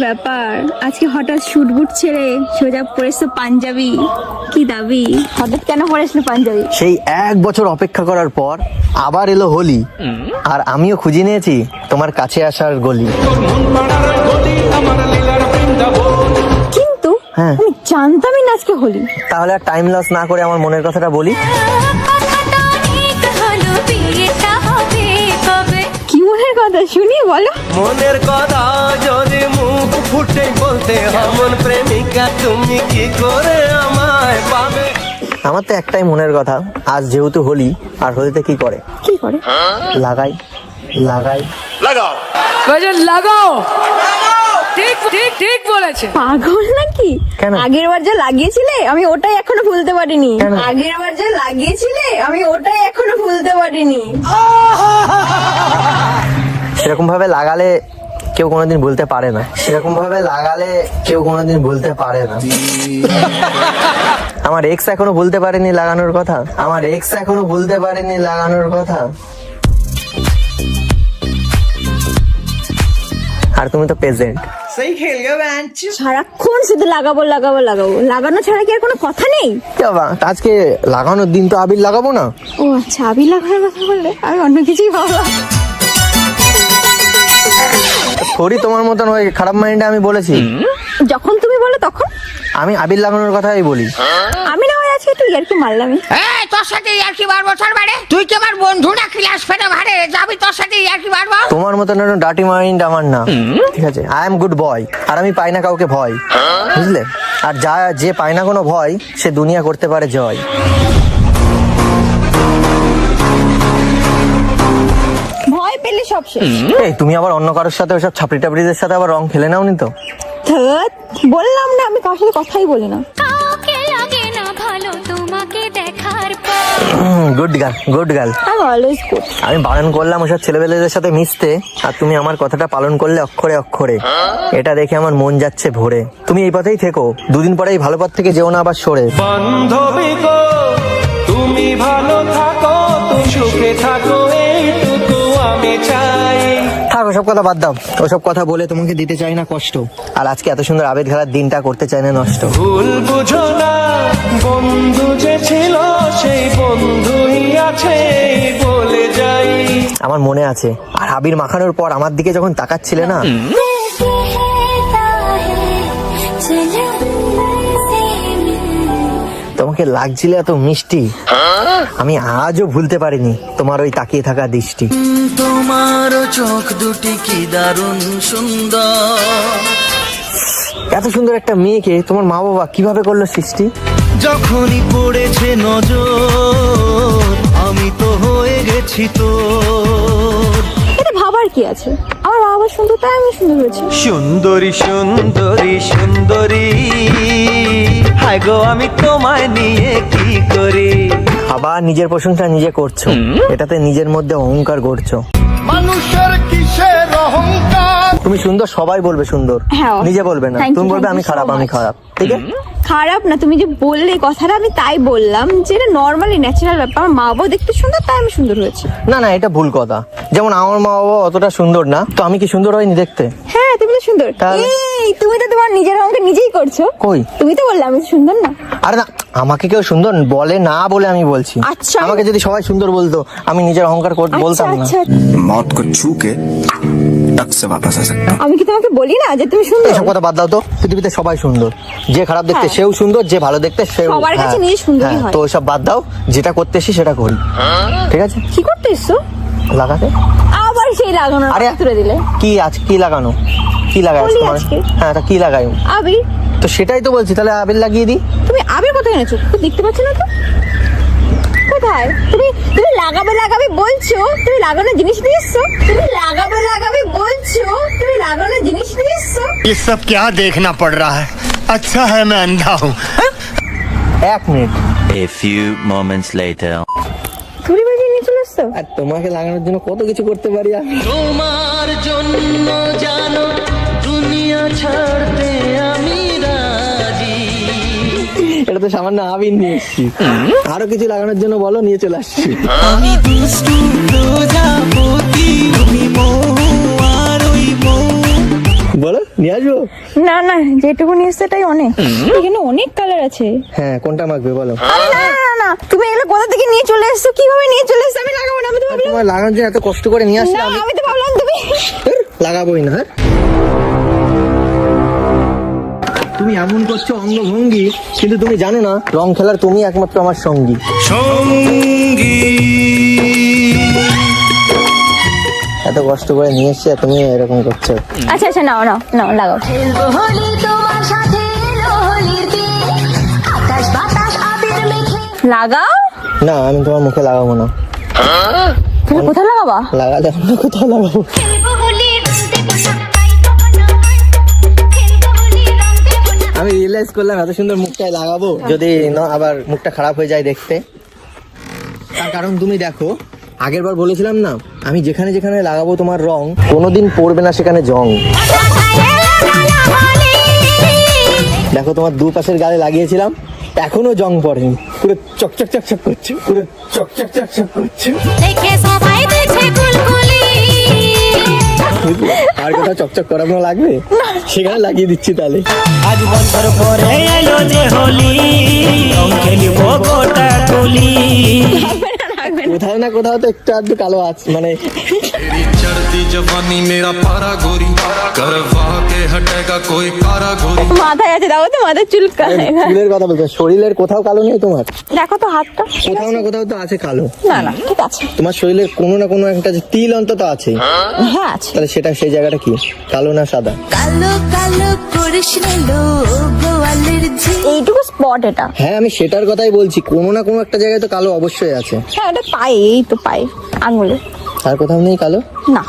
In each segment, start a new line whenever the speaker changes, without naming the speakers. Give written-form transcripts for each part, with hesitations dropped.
ব্যাপার, আজকে হঠাৎ শুট বুট ছেড়ে সোজা পরেছো পাঞ্জাবি, কি দাবি? হঠাৎ কেন পরেছিল পাঞ্জাবি?
সেই 1 বছর অপেক্ষা করার পর আবার এলো হোলি, আর আমিও খুঁজে নিয়েছি তোমার কাছে আসার গলি।
কিন্তু আমি জানতামই না আজকে হোলি।
তাহলে আর টাইম লস না করে আমার মনের কথাটা বলি।
কি মনের কথা শুনি বলো?
মনের কথা যদি মুখ ফুটে বলতে হমন প্রেমিকা তুমি কি করে আমায় পাবে।
আমার তো একটাই মনের কথা, আজ যেহেতু হোলি, আর হোলিতে কি করে?
কি করে?
লাগাই লাগাই
লাগাও
গজল লাগাও। ঠিক ঠিক ঠিক বলেছে।
পাগল নাকি?
কেন?
আগের বার যা লাগিয়েছিলে আমি ওটাই এখনো ভুলতে পারিনি।
কেন?
আগের বার যা লাগিয়েছিলে আমি ওটাই এখনো ভুলতে পারিনি।
সেরকম ভাবে লাগালে কেউ কোনোদিন বলতে পারে না, সেরকম ভাবে লাগালে কেউ কোনোদিন বলতে পারে না। আমার এক্স এখনো বলতে পারেনি লাগানোর কথা, আমার এক্স এখনো বলতে পারেনি লাগানোর কথা। আর তুমি তো প্রেজেন্ট।
সেই খেল গে বেঞ্চ।
সারাক্ষণ শুধু লাগাবো লাগাবো লাগাবো, লাগানো ছাড়া কি আর কোনো কথা নেই?
বাবা, আজকে লাগানোর দিন তো আবির লাগাবো না?
ও আচ্ছা, আবির লাগানোর কথা বললে আমি অন্য কিছুই ভাবলাম।
সরি, তোমার মতন ওই খারাপ মাইন্ডে আমি বলেছি।
যখন তুমি বলো তখন
আমি আবির লাগানোর কথাই বলি।
আমি না হয় আজকে একটু ইয়ার্কি মারলামই।
এই তোর সাথে ইয়ার্কি মারবো ছাড় বাড়ে, তুই কি আমার বন্ধু না ক্লাস ফেলে ভাড়ে যাবি তোর সাথে ইয়ার্কি মারবো?
তোমার মতন ডার্টি মাইন্ড আমার না, ঠিক আছে? আই এম গুড বয়, আর আমি পাই না কাউকে ভয়, বুঝলে? আর যে পায় না কোনো ভয়, সে দুনিয়া করতে পারে জয়।
ভয় পেলে সব শেষ।
এই তুমি আবার অন্য কারোর সাথে ওসব ছাপড়ি টাপড়িদের সাথে আবার রং খেলে নাওনি তো?
ধ্যাৎ, বললাম না আমি কারোর সাথে কথাই বলি না।
Good girl, good girl.
আমি অলওয়েজ গুড।
আমি বারণ করলাম ওসব ছেলেবেলেদের সাথে মিশতে, আর তুমি আমার কথাটা পালন করলে অক্ষরে অক্ষরে। এটা দেখে আমার মন যাচ্ছে ভরে। তুমি এই পথেই থেকো, দুদিন পরেই ভালো পথ থেকে যেও না আবার সরে।
বান্ধবী গো তুমি ভালো থাকো, তুমি সুখে থাকো, এইটুকু আমি চাই।
থাক, ওসব কথা বাদ দাও। ওসব কথা বলে তোমাকে দিতে চাই না কষ্ট, আর আজকে এত সুন্দর আবেদ খেলার দিনটা করতে চাই না নষ্ট।
ভুল বুঝো না, বন্ধু যে ছিল সেই বন্ধুই আছে বলে যাই।
আমার মনে আছে, আর আবির মাখানোর পর আমার দিকে যখন তাকাচ্ছিলে না, তোমাকে লাগছিল এত মিষ্টি, আমি আজও ভুলতে পারিনি তোমার ওই তাকিয়ে থাকা দৃষ্টি।
তোমার চোখ দুটি কি দারুণ সুন্দর।
এত সুন্দর একটা মেয়েকে তোমার মা বাবা কিভাবে করলো সৃষ্টি?
যখনই পড়েছে নজর আমি তো হয়ে গেছি তোর।
এটা ভাবার কি আছে? আমার বাবা সুন্দর তাই আমি সুন্দর হয়েছি।
সুন্দরী সুন্দরী সুন্দরী, হায় গো আমি তোমায় নিয়ে কি করি।
আবার নিজের প্রশংসা নিজে করছো, এটাতে নিজের মধ্যে অহংকার করছো।
মানুষের কিসের অহংকার?
তুমি সুন্দর, সবাই বলবে সুন্দর,
হ্যাঁ।
নিজে বলবে না।
Thank you,
তুমি বলবে
thank
আমি
you so
খারাপ, আমি
much.
খারাপ, ঠিক আছে?
খারাপ না, তুমি যে বললে কথাটা আমি তাই বললাম যে এটা নর্মালি ন্যাচারাল ব্যাপার। আমার মা বাবা দেখতে সুন্দর তাই আমি সুন্দর হয়েছি।
না না, এটা ভুল কথা। যেমন আমার মা বাবা অতটা সুন্দর না, তো আমি কি সুন্দর হয়নি দেখতে?
হ্যাঁ, তুমি তো সুন্দর।
তাহলে?
এই তুমি তো তোমার নিজের অঙ্ক নিজেই করছো।
কই?
তুমি তো বললে আমি সুন্দর না।
আরে না, আমাকে কেউ সুন্দর বলে না বলে আমি বলছি।
আচ্ছা।
আমাকে যদি সবাই সুন্দর বলতো, আমি নিজের অহংকার বলতাম না।
আচ্ছা,
मौत को छू के टक से वापस आ सकता।
আমি কি তোমাকে বলি না যে তুমি সুন্দর?
এসব কথা বাদ দাও তো। পৃথিবীতে সবাই সুন্দর, যে খারাপ দেখতে
হ্যাঁ।
সেও সুন্দর, যে ভালো দেখতে সেও।
সবার কাছে
হ্যাঁ,
নিজে সুন্দরই
হ্যাঁ,
হয়।
তো ওসব বাদ দাও, যেটা করতে এসি সেটা করি, ঠিক আছে?
কি করতে এসছো?
লাগাতে।
আবার সেই লাগানোর
আরে
কথা তুলে দিলে।
কি আজ কি লাগানো, কি লাগাই
হোলি
তোমার?
আজকে।
হ্যাঁ, তা কি লাগাই?
আবির।
তো সেটাই তো বলছি, তাহলে আবির লাগিয়ে দিই।
তুমি আবির কোথায় এনেছো? তো দেখতে পাচ্ছ না তো? কোথায়? তুমি তুমি লাগাবে লাগাবে বলছো, তুমি লাগানোর জিনিস নিয়ে এসছো। তুমি লাগাবে লাগাবে বলছো, তুমি লাগানোর জিনিস নিয়ে এসছো।
ये सब क्या देखना पड़ रहा है? अच्छा है मैं अंधा हूँ।
1 minute.
A few moments later.
থুড়ি বাজিয়ে নিয়ে চলে এসছো।
আর তোমাকে লাগানোর জন্য কত কিছু করতে পারি আমি।
তোমার জন্য জানো দুনিয়া ছাড়তে আমি রাজি।
এটা তো সামান্য আবির নিয়ে এসছি, আরো কিছু লাগানোর জন্য বলো, নিয়ে চলে আসছি।
আমি দুষ্টু প্রজাপতি, তুমি মৌ আর ওই মৌ।
বলো। নিয়ে আসবো?
না না, যেটুকু নিয়ে এসছে এটাই অনেক। এখানে অনেক কালার আছে।
হ্যাঁ, কোনটা মাখবে বলো?
আরে না না না না, তুমি এগুলো কোথা থেকে নিয়ে চলে এসছো? কিভাবে নিয়ে চলে এসছো? আমি লাগাবো না, আমি তো ভাবলাম।
তোমার লাগানোর জন্য এত কষ্ট করে নিয়ে আসলে
না,
আমি
আমি তো ভাবলাম তুমি।
লাগাবোই না। তুমি এমন করছো অঙ্গভঙ্গি, কিন্তু তুমি জানো না রং খেলার তুমি একমাত্র আমার সঙ্গী।
সঙ্গী
এত কষ্ট করে নিয়ে এসছে, তুমি এরকম করছো।
আচ্ছা আচ্ছা, নাও নাও নাও, লাগাও। লাগাও।
না, আমি তোমার মুখে লাগাবো না।
তুমি কোথায় লাগাবা?
লাগালে অন্য কোথাও লাগাবো। আমি রিয়েলাইজ করলাম এত সুন্দর মুখটায় লাগাবো যদি না আবার মুখটা খারাপ হয়ে যায় দেখতে। তার কারণ তুমি দেখো, আগের বার বলেছিলাম না, আমি যেখানে যেখানে লাগাবো তোমার রং, কোনোদিন পড়বে না সেখানে জং। দেখো, তোমার দুপাশের গালে লাগিয়েছিলাম, এখনো জং পড়েনি, পুরো চকচক চকচক করছে, পুরো চকচক চকচক করছে। আর কোথাও চকচক করানো লাগবে? সেখানে লাগিয়ে দিচ্ছি তাহলে।
আজ বছর পরে এলো যে হোলি, রং খেলিবো গোটা তুলি।
কোথাও না কোথাও তো একটু আধটু কালো আছে, মানে
तेरी चढ़ती जवानी मेरा पारा गोरी करवा के हटेगा कोई कारा गोरी
মাথায় আছে, দেখো তো মাথার চুল
চুলের কথা বলছো, শরীরের কোথাও কালো নেই তোমার?
দেখো তো হাতটা।
কোথাও না কোথাও তো আছে কালো।
না না, ঠিক আছে।
তোমার শরীরের কোনো না কোনো একটা যে তিল অন্তত আছে।
হ্যাঁ আছে।
তাহলে সেটা সেই জায়গাটা কি, কালো না সাদা?
কালো কালো করিস না লো গোয়ালের ঝি।
এইটুকু স্পট এটা।
হ্যাঁ, আমি সেটার কথাই বলছি, কোনো না কোনো একটা জায়গায় তো কালো অবশ্যই আছে।
হ্যাঁ, এটা পায়ে, এই তো পায়ে আঙুলে।
আর কোথাও নেই কালো?
না,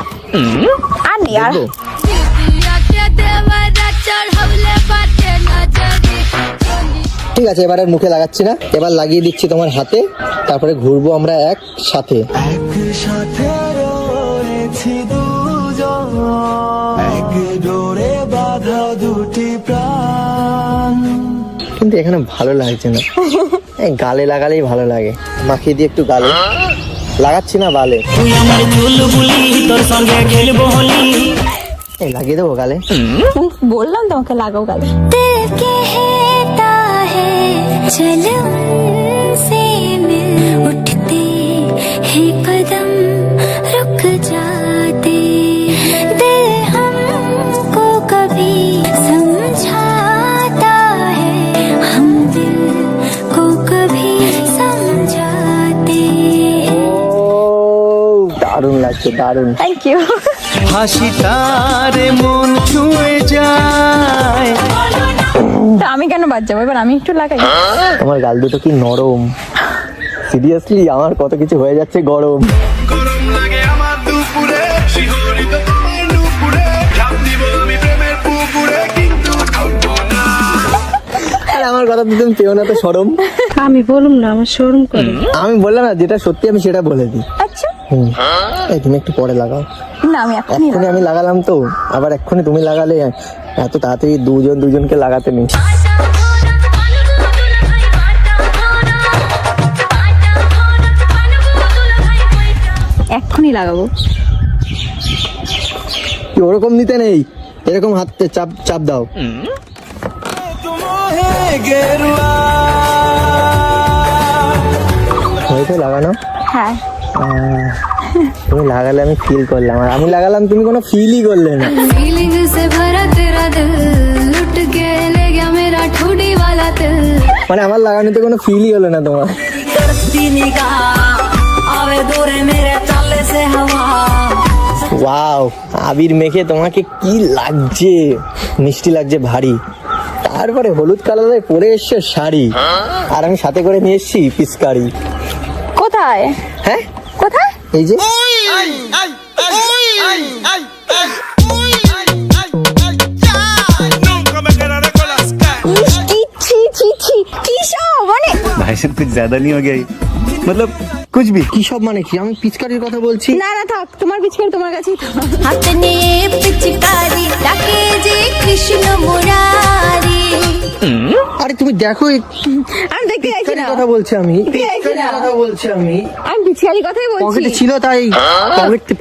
আর নেই আর।
দেখবো? ঠিক আছে, এবার আর মুখে লাগাচ্ছি না, এবার লাগিয়ে দিচ্ছি তোমার হাতে, তারপরে ঘুরবো আমরা একসাথে।
একসাথে রয়েছি দুজন, এক ডোরে বাঁধা দুটি প্রাণ।
কিন্তু এখানে ভালো লাগছে না। এই গালে লাগালেই ভালো লাগে, মাখিয়ে দিয়ে একটু গালে লাগাচ্ছি না, বালে।
তুই আমার চুলবুলি, তোর সঙ্গে খেলবো হোলি।
এই লাগিয়ে দেবো গালে।
বললাম তোমাকে লাগাও গালে।
दिल कहता है चल उनसे मिल, उठते हैं कदम रुक जाते, दिल हमको कभी समझाता है, हम दिल को कभी समझाते हैं।
দারুণ লাগছে, দারুণ।
Thank you.
হাসিটারে মন ছুঁয়ে যায়।
তা আমি কেন বাদ যাবো? এবার আমি একটু লাগাই।
আমার গাল দুটো কি নরম, সিরিয়াসলি আমার কত কিছু হয়ে যাচ্ছে গরম।
গরম লাগে আমার দুপুরে শিহরিত তোমার নুপুরে ঝাঁপ দিব আমি প্রেমের পুকুরে কিন্তু ঠকবো না
আর আমার কথা তো তুমি পেও না তো সরম।
আমি বলুম না, আমার শরম করে।
আমি বললাম না, যেটা সত্যি আমি সেটা বলে দিই।
আচ্ছা।
এই তুমি একটু পরে লাগাও।
না, আমি এখনই
এক্ষুনি আমি লাগালাম তো, আবার এক্ষুনি তুমি লাগালে এত তাড়াতাড়ি দুজন দুজনকে লাগাতে নেই।
এক্ষুনি লাগাবো।
কি ওরকম নিতে নেই, এরকম হাতে চাপ চাপ দাও। হয়েছে লাগানো?
হ্যাঁ।
তুমি লাগালে আমি ফিল করলাম, আর আমি লাগালাম তুমি কোনো ফিলই করলে না।
फीलिंग से भरा तेरा दिल, लुट के ले गया मेरा ठुडी वाला दिल।
মানে আমার লাগানোতে কোনো ফিলই হলো না তোমার।
करती निगाह आवे दूर मेरे चाले से हवा।
ওয়াও, আবির মেখে তোমাকে কি লাগছে, মিষ্টি লাগছে ভারী। তারপরে হলুদ কালারে পরে এসছে শাড়ি, আর আমি সাথে করে নিয়ে এসছি পিচকারি।
কোথায়?
হ্যাঁ,
কোথায়?
এই যে।
ইস, কি ছি ছি ছি, কি সব মানে?
भाई साहब कुछ ज्यादा नहीं हो गया ये? मतलब कुछ भी।
কি সব মানে কি? আমি পিচকারির কথা বলছি।
না না, থাক, তোমার পিচকারি তোমার কাছেই থাক।
हाथ ने पिचकारी डाके जे कृष्ण मुरारी।
আরে তুমি দেখো
আমি দেখতে চাইছি না,
কথা বলছি আমি
চাইছি না।
কথা বলছি আমি
আমি পিচকারি কথাই বলছি।
পকেটে ছিল তাই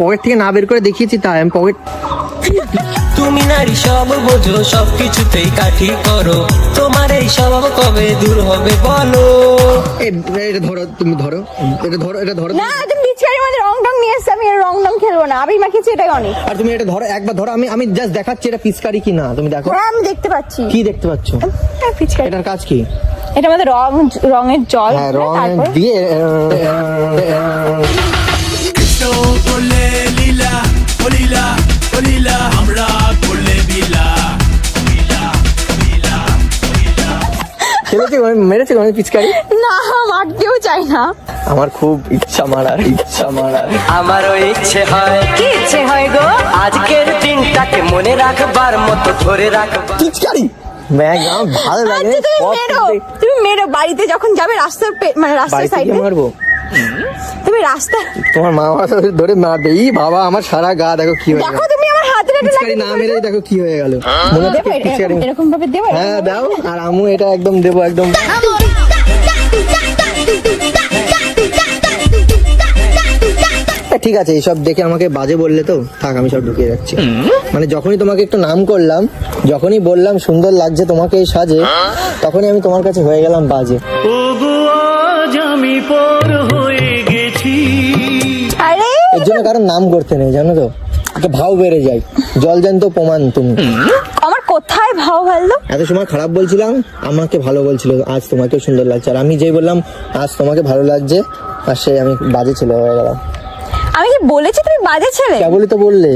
পকেট থেকে না বের করে দেখিয়েছি তাই আমি পকেট
তুমি নারী সব বোঝো সবকিছুতেই কাঠি করো, তোমার এই স্বভাব কবে দূর হবে বলো।
এটা ধরো, তুমি ধরো, এটা ধরো
না তুমি পিচকারির মধ্যে রং টং নিয়ে এসছো, আমি আর রং টং খেলবো না, আবির মাখিয়েছি এটাই অনেক।
আর তুমি এটা ধরো, একবার ধরো, আমি জাস্ট দেখাচ্ছি এটা পিচকারি কি না, তুমি দেখো।
হ্যাঁ আমি দেখতে পাচ্ছি।
কি দেখতে পাচ্ছ?
হ্যাঁ, পিচকারি।
এটার কাজ কি?
এটা আমাদের রঙের জল,
হ্যাঁ, রং
তারপর
দিয়ে
কৃষ্ণ করলে লীলা ও লীলা ও লীলা আমরা করলে বিলা
খেলেছি, মেরেছি আমি পিচকারি।
না মারতেও চাই না।
আমার খুব ইচ্ছা মারার।
আমারও ইচ্ছে হয়,
কি ইচ্ছে হয় গো?
আজকের দিনটাকে মনে রাখবার মতো ধরে রাখবার।
পিচকারি ম্যাগ আমার ভালো লাগে।
আচ্ছা, তুমি মেরো বাড়িতে যখন যাবে রাস্তার মানে রাস্তার
বাড়িতে
সাইডে
গিয়ে মারবো?
তুমি রাস্তা
তোমার মা বাবা ধরে মারবে। এই বাবা আমার সারা গা দেখো কি হয়ে
দেখো,
গেল।
তুমি আমার হাতে এটা
পিচকারি না মেরে দেখো কি হয়ে গেল। মনে হচ্ছে পিচকারি।
এরকম ভাবে দেবো।
হ্যাঁ দাও, আর আমু এটা একদম দেবো একদম। ঠিক আছে, এইসব দেখে আমাকে বাজে বললে তো থাক, আমি সব ঢুকিয়ে রাখছি। মানে যখনই তোমাকে একটু নাম করলাম, যখনই বললাম সুন্দর লাগছে তোমাকে এই সাজে, তখনই আমি তোমার কাছে হয়ে গেলাম বাজে।
আমি পর হয়ে গেছি।
আরে
এর জন্য কারণ নাম করতে নেই, জানো তো, একটা ভাও বেড়ে যায়। জলজান্ত প্রমাণ তুমি।
আমার কোথায় ভাও ভালো?
এত সময় খারাপ বলছিলাম, আমাকে ভালো বলছিল, আজ তোমাকে সুন্দর লাগছে। আর আমি যেই বললাম আজ তোমাকে ভালো লাগছে, আর সেই আমি বাজে ছেলে হয়ে গেলাম।
আমি কি বলেছি তুমি বাজে ছেলে?
কেবলই তো বললে